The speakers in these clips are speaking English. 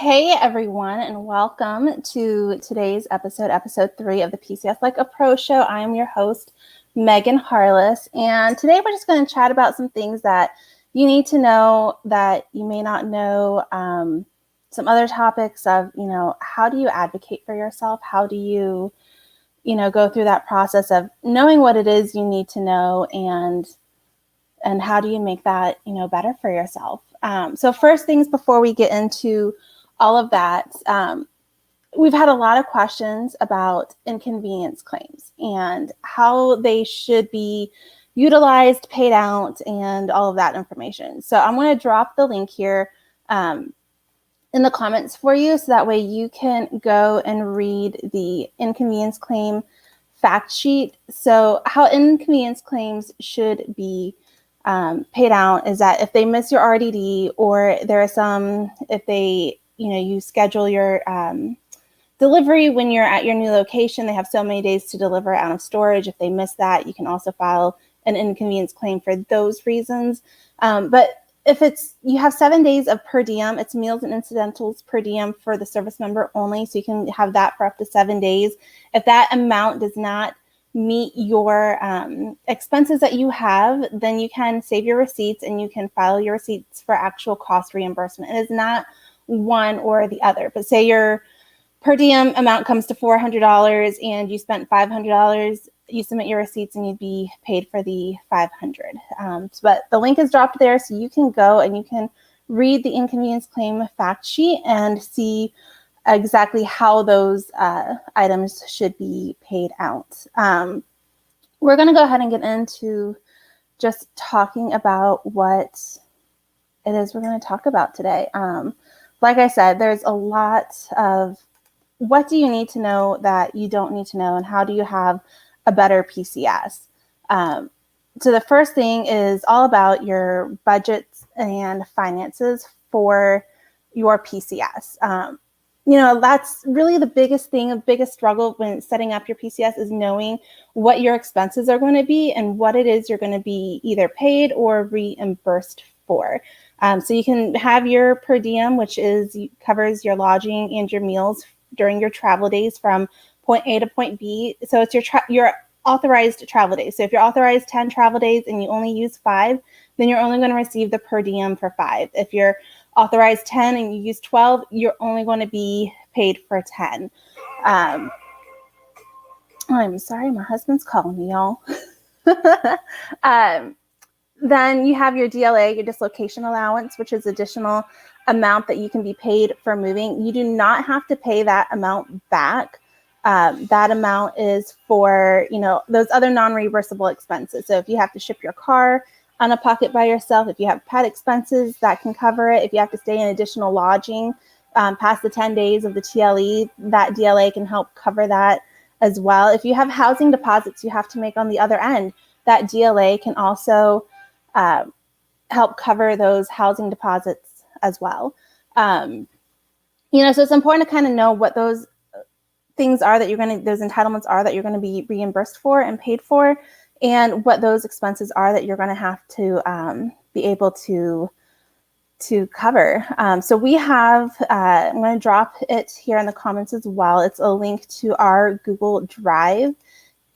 Hey everyone, and welcome to today's episode 3 of the PCS Like a Pro Show. I am your host, Megan Harless, and today we're just going to chat about some things that you need to know that you may not know, some other topics of, how do you advocate for yourself? How do you, go through that process of knowing what it is you need to know, and how do you make that, better for yourself? So first things before we get into all of that, we've had a lot of questions about inconvenience claims and how they should be utilized, paid out, and all of that information. So I'm going to drop the link here in the comments for you, so that way you can go and read the inconvenience claim fact sheet. So how inconvenience claims should be paid out is that if they miss your RDD, or there are some, if they, you schedule your delivery when you're at your new location, they have so many days to deliver out of storage. If they miss that, you can also file an inconvenience claim for those reasons. But if you have 7 days of per diem, it's meals and incidentals per diem for the service member only. So you can have that for up to 7 days. If that amount does not meet your expenses that you have, then you can save your receipts and you can file your receipts for actual cost reimbursement. It is not one or the other, but say your per diem amount comes to $400 and you spent $500, you submit your receipts and you'd be paid for the $500. But the link is dropped there, so you can go and you can read the inconvenience claim fact sheet and see exactly how those items should be paid out. We're going to go ahead and get into just talking about what it is we're going to talk about today. Like I said, there's a lot of what do you need to know that you don't need to know, and how do you have a better PCS? So the first thing is all about your budgets and finances for your PCS. That's really the biggest thing, the biggest struggle when setting up your PCS is knowing what your expenses are going to be and what it is you're going to be either paid or reimbursed for. So you can have your per diem, which covers your lodging and your meals during your travel days from point A to point B. So it's your authorized travel days. So if you're authorized 10 travel days and you only use 5, then you're only going to receive the per diem for 5. If you're authorized 10 and you use 12, you're only going to be paid for 10. I'm sorry, my husband's calling me, y'all. Then you have your DLA, your dislocation allowance, which is additional amount that you can be paid for moving. You do not have to pay that amount back. That amount is for, those other non-reimbursable expenses. So if you have to ship your car on a pocket by yourself, if you have pet expenses, that can cover it. If you have to stay in additional lodging past the 10 days of the TLE, that DLA can help cover that as well. If you have housing deposits you have to make on the other end, that DLA can also help cover those housing deposits as well. So it's important to kind of know what those things are that those entitlements are that you're going to be reimbursed for and paid for, and what those expenses are that you're going to have to be able to cover. So we have, I'm going to drop it here in the comments as well. It's a link to our Google Drive.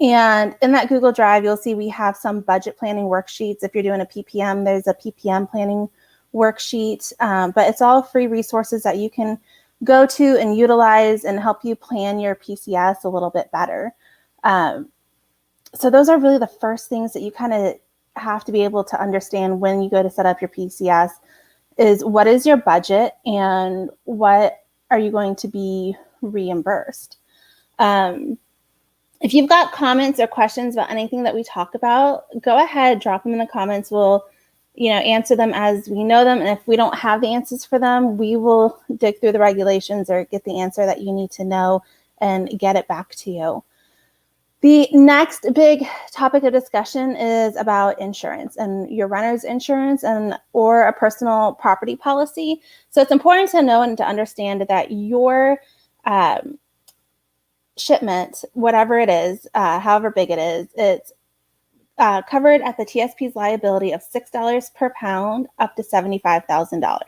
And in that Google Drive, you'll see we have some budget planning worksheets. If you're doing a PPM, there's a PPM planning worksheet, but it's all free resources that you can go to and utilize and help you plan your PCS a little bit better. So those are really the first things that you kind of have to be able to understand when you go to set up your PCS is what is your budget and what are you going to be reimbursed. If you've got comments or questions about anything that we talk about, go ahead, drop them in the comments. We'll, answer them as we know them. And if we don't have the answers for them, we will dig through the regulations or get the answer that you need to know and get it back to you. The next big topic of discussion is about insurance and your renter's insurance or a personal property policy. So it's important to know and to understand that your shipment, whatever it is, however big it is, it's covered at the TSP's liability of $6 per pound up to $75,000.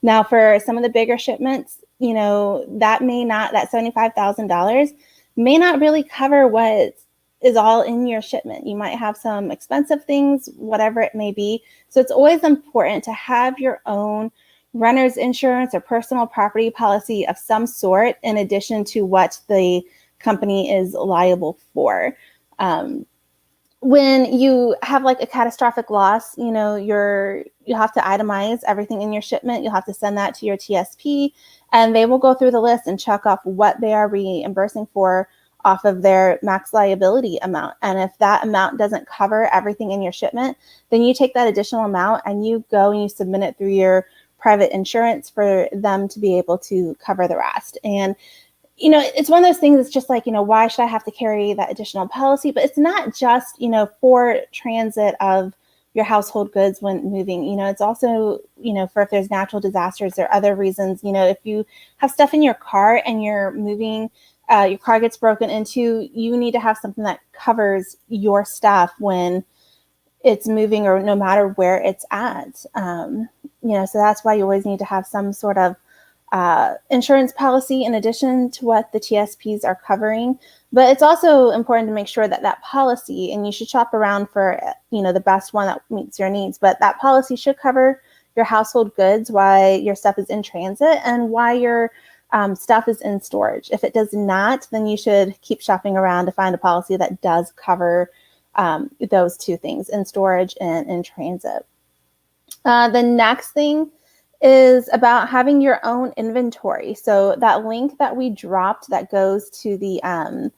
Now, for some of the bigger shipments, that $75,000 may not really cover what is all in your shipment. You might have some expensive things, whatever it may be. So it's always important to have your own renter's insurance or personal property policy of some sort in addition to what the company is liable for. When you have like a catastrophic loss, you have to itemize everything in your shipment. You'll have to send that to your TSP, and they will go through the list and check off what they are reimbursing for off of their max liability amount. And if that amount doesn't cover everything in your shipment, then you take that additional amount and you go and you submit it through your private insurance for them to be able to cover the rest. And it's one of those things. It's just like, why should I have to carry that additional policy? But it's not just, for transit of your household goods when moving. It's also, for if there's natural disasters or other reasons. If you have stuff in your car and you're moving, your car gets broken into, you need to have something that covers your stuff when it's moving or no matter where it's at. So that's why you always need to have some sort of insurance policy in addition to what the TSPs are covering. But it's also important to make sure that policy, and you should shop around for, the best one that meets your needs, but that policy should cover your household goods while your stuff is in transit and while your stuff is in storage. If it does not, then you should keep shopping around to find a policy that does cover those two things, in storage and in transit. The next thing is about having your own inventory. So that link that we dropped that goes to the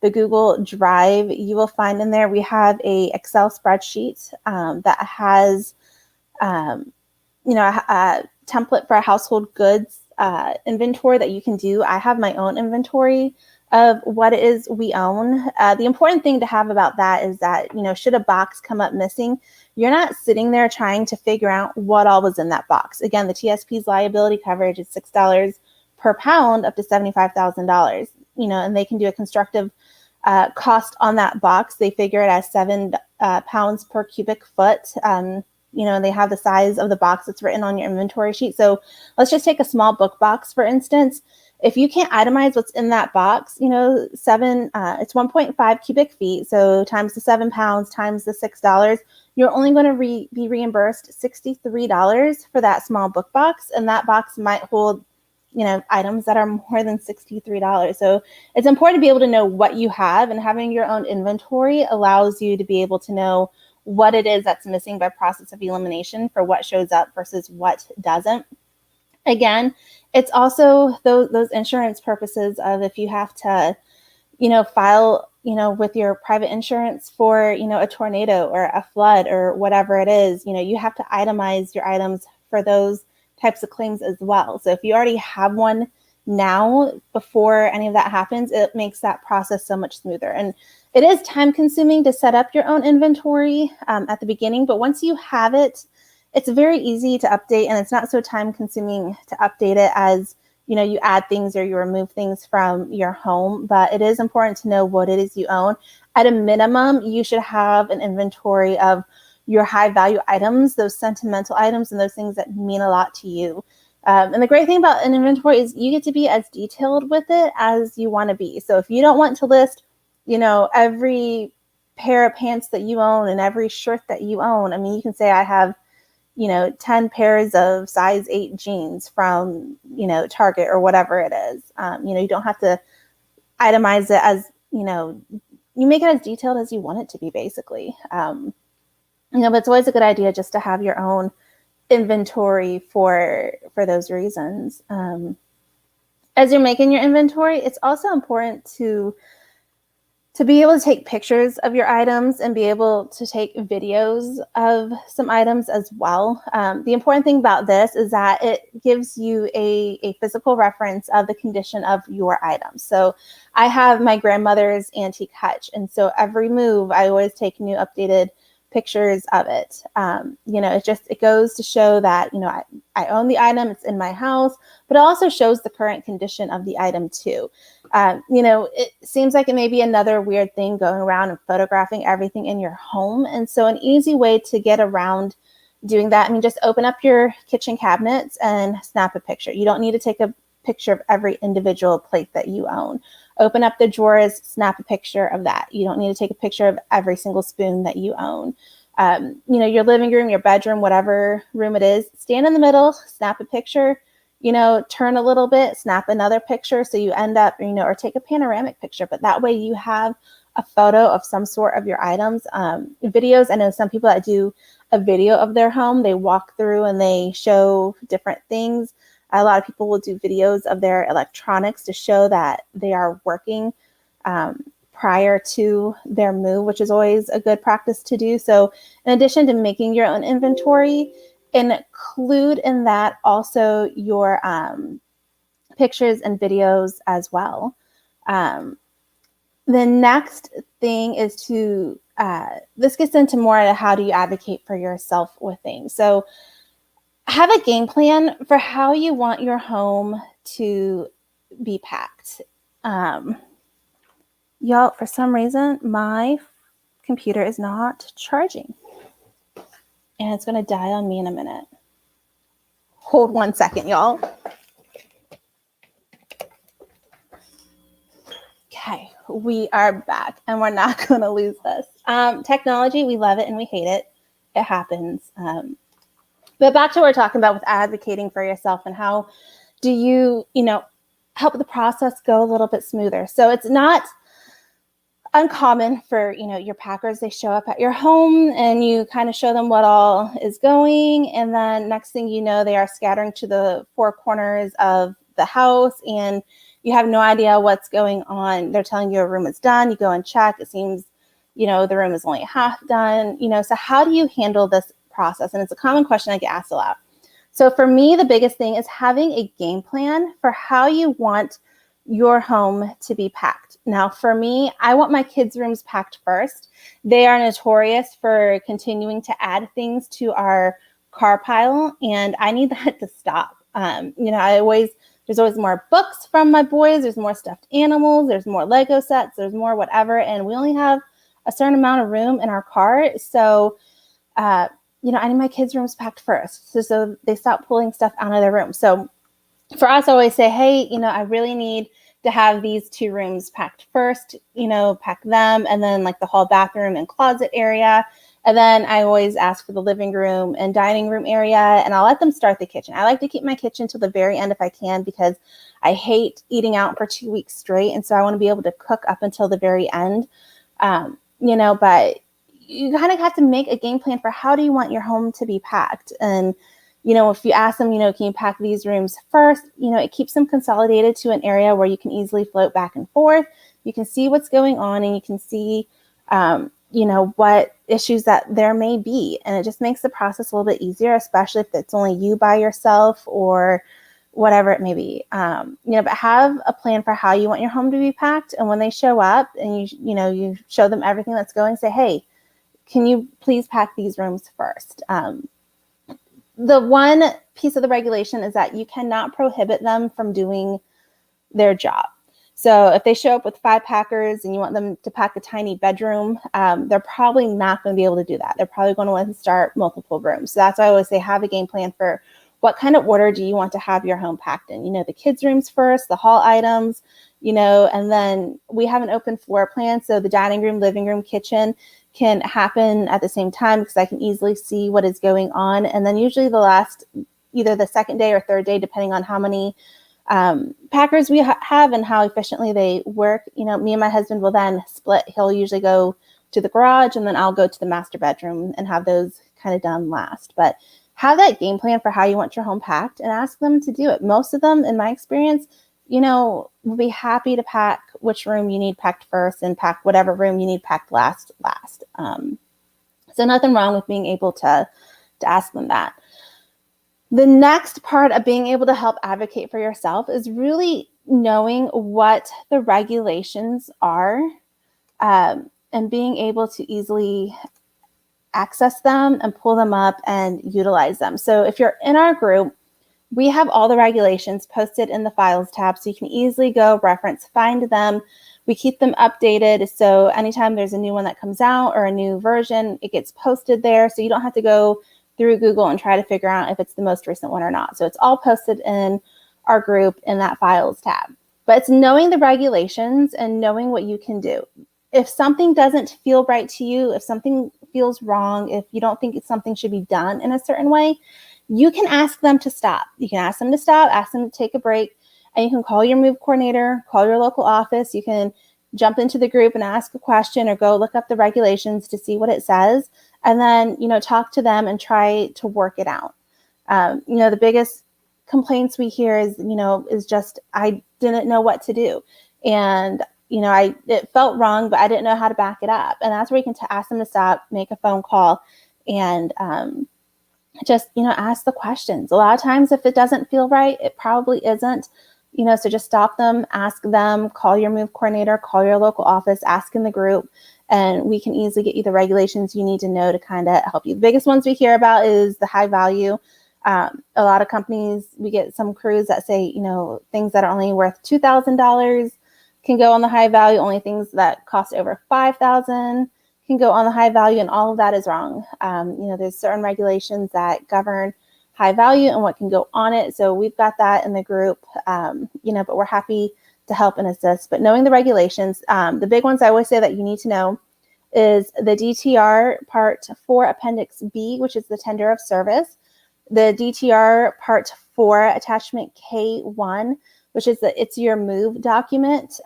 Google Drive, you will find in there, we have a Excel spreadsheet that has, a template for a household goods inventory that you can do. I have my own inventory of what it is we own. The important thing to have about that is that, should a box come up missing, you're not sitting there trying to figure out what all was in that box. Again, the TSP's liability coverage is $6 per pound up to $75,000, and they can do a constructive cost on that box. They figure it as 7 pounds per cubic foot. And they have the size of the box that's written on your inventory sheet. So let's just take a small book box, for instance. If you can't itemize what's in that box, it's 1.5 cubic feet. So times the 7 pounds times the $6, you're only going to be reimbursed $63 for that small book box. And that box might hold, items that are more than $63. So it's important to be able to know what you have, and having your own inventory allows you to be able to know what it is that's missing by process of elimination for what shows up versus what doesn't. Again, it's also those insurance purposes of if you have to, file, with your private insurance for, a tornado or a flood or whatever it is, you have to itemize your items for those types of claims as well. So if you already have one now before any of that happens, it makes that process so much smoother. And it is time consuming to set up your own inventory at the beginning, but once you have it, it's very easy to update, and it's not so time consuming to update it as, you add things or you remove things from your home. But it is important to know what it is you own. At a minimum, you should have an inventory of your high value items, those sentimental items, and those things that mean a lot to you. And the great thing about an inventory is you get to be as detailed with it as you want to be. So if you don't want to list, every pair of pants that you own and every shirt that you own, you can say I have 10 pairs of size 8 jeans from, Target or whatever it is. You don't have to itemize it as, you make it as detailed as you want it to be, basically. But it's always a good idea just to have your own inventory for those reasons. As you're making your inventory, it's also important to be able to take pictures of your items and be able to take videos of some items as well. The important thing about this is that it gives you a physical reference of the condition of your items. So I have my grandmother's antique hutch, and so every move, I always take new updated pictures of it. It goes to show that, I own the item, it's in my house, but it also shows the current condition of the item too. It seems like it may be another weird thing going around and photographing everything in your home. And so an easy way to get around doing that, just open up your kitchen cabinets and snap a picture. You don't need to take a picture of every individual plate that you own. Open up the drawers, snap a picture of that. You don't need to take a picture of every single spoon that you own. Your living room, your bedroom, whatever room it is, stand in the middle, snap a picture, turn a little bit, snap another picture. So you end up, or take a panoramic picture, but that way you have a photo of some sort of your items. Videos, I know some people that do a video of their home, they walk through and they show different things. A lot of people will do videos of their electronics to show that they are working prior to their move, which is always a good practice to do. So in addition to making your own inventory, include in that also your pictures and videos as well. The next thing is to, this gets into more of how do you advocate for yourself with things. So have a game plan for how you want your home to be packed. Y'all, for some reason, my computer is not charging. And it's going to die on me in a minute. Hold 1 second, y'all. Okay, we are back, and we're not going to lose this. Technology, we love it and we hate it. It happens. But back to what we're talking about with advocating for yourself and how do you, help the process go a little bit smoother. So it's not uncommon for, your packers, they show up at your home and you kind of show them what all is going. And then next thing you know, they are scattering to the four corners of the house and you have no idea what's going on. They're telling you a room is done. You go and check. It seems, the room is only half done, so how do you handle this process? And it's a common question I get asked a lot. So for me, the biggest thing is having a game plan for how you want your home to be packed. Now, for me, I want my kids' rooms packed first. They are notorious for continuing to add things to our car pile, and I need that to stop. There's always more books from my boys. There's more stuffed animals. There's more Lego sets. There's more whatever, and we only have a certain amount of room in our car. So, I need my kids' rooms packed first, so they stop pulling stuff out of their room. So for us, I always say, hey, I really need to have these two rooms packed first, pack them, and then like the hall bathroom and closet area. And then I always ask for the living room and dining room area, and I'll let them start the kitchen. I like to keep my kitchen till the very end if I can, because I hate eating out for 2 weeks straight. And so I want to be able to cook up until the very end, but you kind of have to make a game plan for how do you want your home to be packed. And, if you ask them, can you pack these rooms first, it keeps them consolidated to an area where you can easily float back and forth. You can see what's going on and you can see, what issues that there may be. And it just makes the process a little bit easier, especially if it's only you by yourself or whatever it may be. But have a plan for how you want your home to be packed. And when they show up and you show them everything that's going, say, hey, can you please pack these rooms first? The one piece of the regulation is that you cannot prohibit them from doing their job. So if they show up with 5 packers and you want them to pack a tiny bedroom, they're probably not going to be able to do that. They're probably going to want to start multiple rooms. So that's why I always say have a game plan for what kind of order do you want to have your home packed in. The kids' rooms first, the hall items, and then we have an open floor plan. So the dining room, living room, kitchen can happen at the same time because I can easily see what is going on. And then usually either the second day or third day, depending on how many packers we have and how efficiently they work, me and my husband will then split. He'll usually go to the garage and then I'll go to the master bedroom and have those kind of done last. But have that game plan for how you want your home packed and ask them to do it. Most of them, in my experience, will be happy to pack which room you need packed first and pack whatever room you need packed last. So nothing wrong with being able to ask them that. The next part of being able to help advocate for yourself is really knowing what the regulations are, and being able to easily access them and pull them up and utilize them. So if you're in our group, we have all the regulations posted in the files tab, so you can easily go reference, find them. We keep them updated, so anytime there's a new one that comes out or a new version, it gets posted there, so you don't have to go through Google and try to figure out if it's the most recent one or not. So it's all posted in our group in that files tab. But it's knowing the regulations and knowing what you can do. If something doesn't feel right to you, if something feels wrong, if you don't think something should be done in a certain way, you can ask them to stop. You can ask them to stop, ask them to take a break, and you can call your move coordinator, call your local office. You can jump into the group and ask a question or go look up the regulations to see what it says, and then, talk to them and try to work it out. The biggest complaints we hear is just, I didn't know what to do. And, it felt wrong, but I didn't know how to back it up. And that's where you can ask them to stop, make a phone call, and just, ask the questions. A lot of times if it doesn't feel right, it probably isn't, so just stop them, ask them, call your move coordinator, call your local office, ask in the group, and we can easily get you the regulations you need to know to kind of help you. The biggest ones we hear about is the high value. A lot of companies, we get some crews that say, things that are only worth $2,000 can go on the high value. Only things that cost over $5,000 can go on the high value, and all of that is wrong. There's certain regulations that govern high value and what can go on it. So we've got that in the group, but we're happy to help and assist. But knowing the regulations, the big ones I always say that you need to know is the DTR Part 4 Appendix B, which is the tender of service, the DTR Part 4 Attachment K1, which is it's your move document.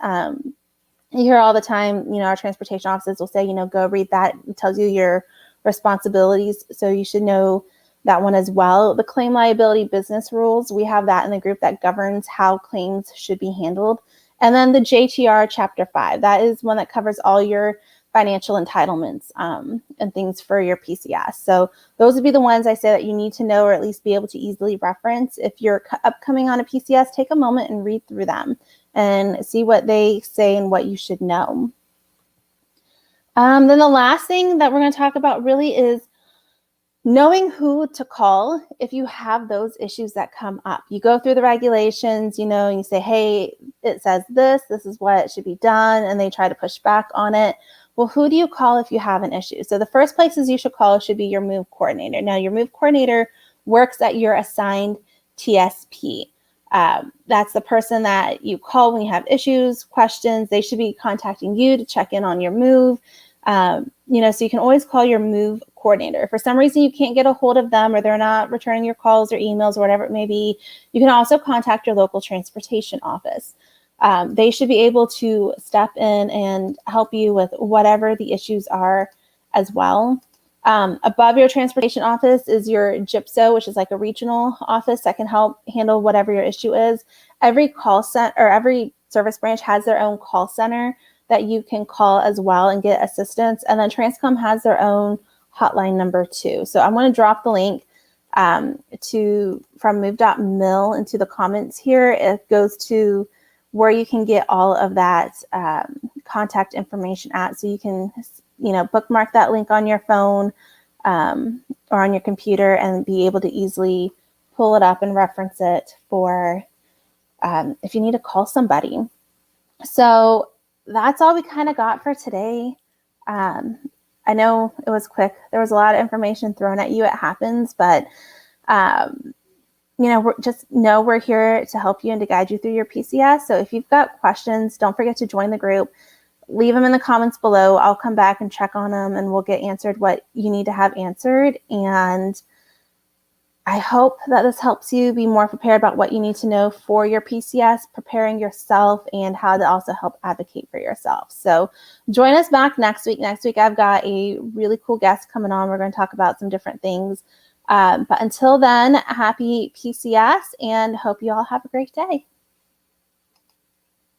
You hear all the time, our transportation offices will say, go read that. It tells you your responsibilities. So you should know that one as well. The claim liability business rules, we have that in the group that governs how claims should be handled. And then the JTR Chapter 5, that is one that covers all your financial entitlements and things for your PCS. So those would be the ones I say that you need to know, or at least be able to easily reference. If you're upcoming on a PCS, take a moment and read through them and see what they say and what you should know. Then the last thing that we're going to talk about really is knowing who to call if you have those issues that come up. You go through the regulations, and you say, hey, it says this is what should be done, and they try to push back on it. Well, who do you call if you have an issue? So the first places you should call should be your move coordinator. Now, your move coordinator works at your assigned TSP. That's the person that you call when you have issues, questions. They should be contacting you to check in on your move. So you can always call your move coordinator. If for some reason you can't get a hold of them, or they're not returning your calls or emails or whatever it may be, you can also contact your local transportation office. They should be able to step in and help you with whatever the issues are as well. Above your transportation office is your GIPSO, which is like a regional office that can help handle whatever your issue is. Every call center or every service branch has their own call center that you can call as well and get assistance. And then Transcom has their own hotline number too. So I'm going to drop the link from move.mil into the comments here. It goes to where you can get all of that contact information at. So you can, bookmark that link on your phone or on your computer and be able to easily pull it up and reference it for if you need to call somebody. So that's all we kind of got for today. I know it was quick. There was a lot of information thrown at you. It happens, but we're here to help you and to guide you through your PCS. So if you've got questions, don't forget to join the group. Leave them in the comments below. I'll come back and check on them, and we'll get answered what you need to have answered. And I hope that this helps you be more prepared about what you need to know for your PCS, preparing yourself, and how to also help advocate for yourself. So join us back next week. Next week, I've got a really cool guest coming on. We're going to talk about some different things. But until then, happy PCS, and hope you all have a great day.